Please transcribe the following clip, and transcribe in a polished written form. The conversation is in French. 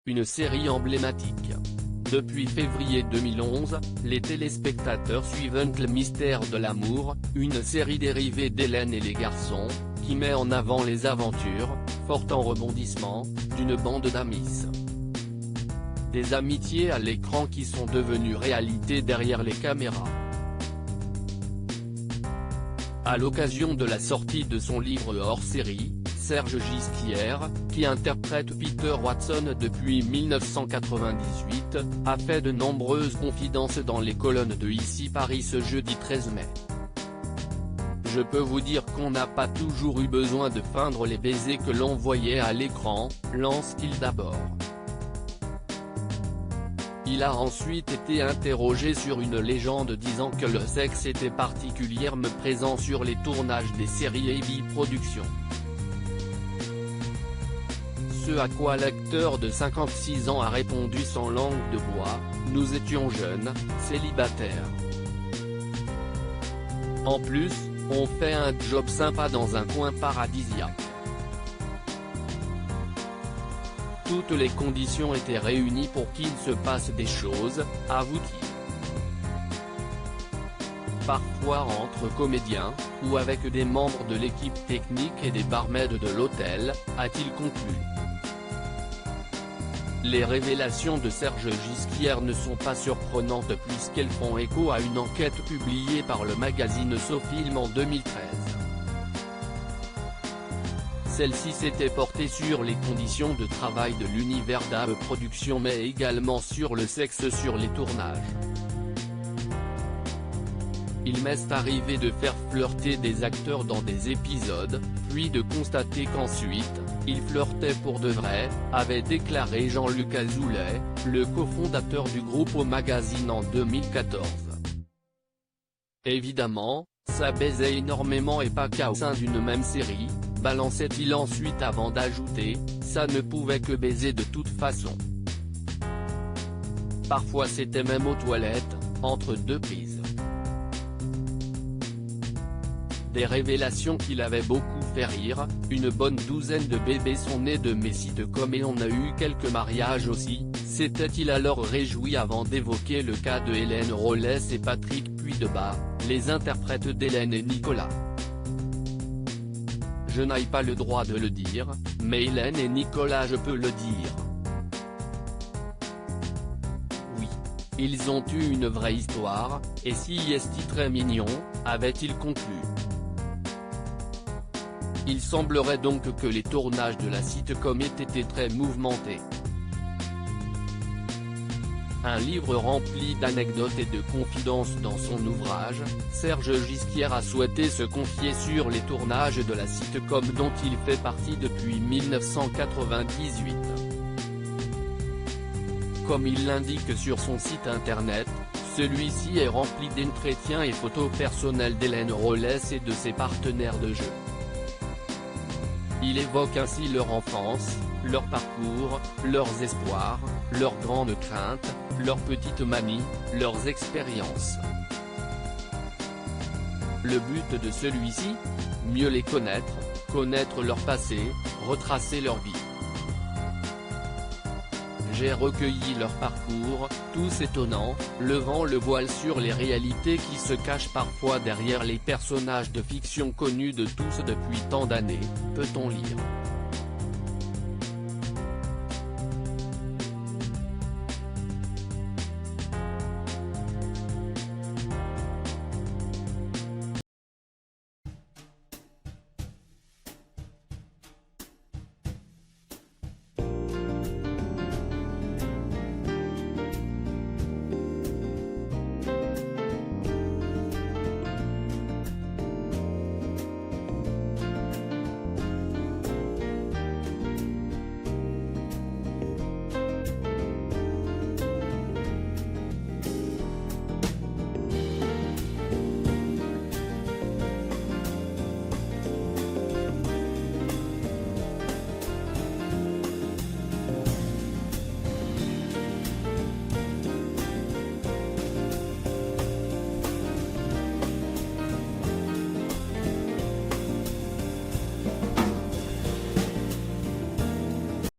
une série emblématique. Depuis février 2011, les téléspectateurs suivent Le Mystère de l'amour, une série dérivée d'Hélène et les garçons, qui met en avant les aventures, fortes en rebondissements, d'une bande d'amis. Des amitiés à l'écran qui sont devenues réalité derrière les caméras. À l'occasion de la sortie de son livre hors-série, Serge Gisquière, qui interprète Peter Watson depuis 1998, a fait de nombreuses confidences dans les colonnes de Ici Paris ce jeudi 13 mai. Je peux vous dire qu'on n'a pas toujours eu besoin de feindre les baisers que l'on voyait à l'écran, lance-t-il d'abord. Il a ensuite été interrogé sur une légende disant que le sexe était particulièrement présent sur les tournages des séries AB Productions. Ce à quoi l'acteur de 56 ans a répondu sans langue de bois, « Nous étions jeunes, célibataires. En plus, on fait un job sympa dans un coin paradisiaque. Toutes les conditions étaient réunies pour qu'il se passe des choses, avoue-t-il. Parfois entre comédiens, ou avec des membres de l'équipe technique et des barmaids de l'hôtel, a-t-il conclu. Les révélations de Serge Gisquière ne sont pas surprenantes puisqu'elles font écho à une enquête publiée par le magazine SoFilm en 2013. Celle-ci s'était portée sur les conditions de travail de l'univers d'AB Productions mais également sur le sexe sur les tournages. Il m'est arrivé de faire flirter des acteurs dans des épisodes, puis de constater qu'ensuite, ils flirtaient pour de vrai, avait déclaré Jean-Luc Azoulay, le cofondateur du groupe au magazine en 2014. Évidemment, ça baisait énormément et pas qu'au sein d'une même série, balançait-il ensuite avant d'ajouter, ça ne pouvait que baiser de toute façon. Parfois c'était même aux toilettes, entre deux prises. Des révélations qui l'avaient beaucoup fait rire, une bonne douzaine de bébés sont nés de mes sitcoms et on a eu quelques mariages aussi, s'était-il alors réjoui avant d'évoquer le cas de Hélène Rollès et Patrick Puydebas, les interprètes d'Hélène et Nicolas. Je n'ai pas le droit de le dire, mais Hélène et Nicolas je peux le dire. Oui. Ils ont eu une vraie histoire, et si est très mignon, avait-il conclu. Il semblerait donc que les tournages de la sitcom aient été très mouvementés. Un livre rempli d'anecdotes et de confidences dans son ouvrage, Serge Gisquière a souhaité se confier sur les tournages de la sitcom dont il fait partie depuis 1998. Comme il l'indique sur son site internet, celui-ci est rempli d'entretiens et photos personnelles d'Hélène Rollès et de ses partenaires de jeu. Il évoque ainsi leur enfance, leur parcours, leurs espoirs, leurs grandes craintes, leurs petites manies, leurs expériences. Le but de celui-ci ? Mieux les connaître, connaître leur passé, retracer leur vie. J'ai recueilli leur parcours, tous étonnants, levant le voile sur les réalités qui se cachent parfois derrière les personnages de fiction connus de tous depuis tant d'années, peut-on lire.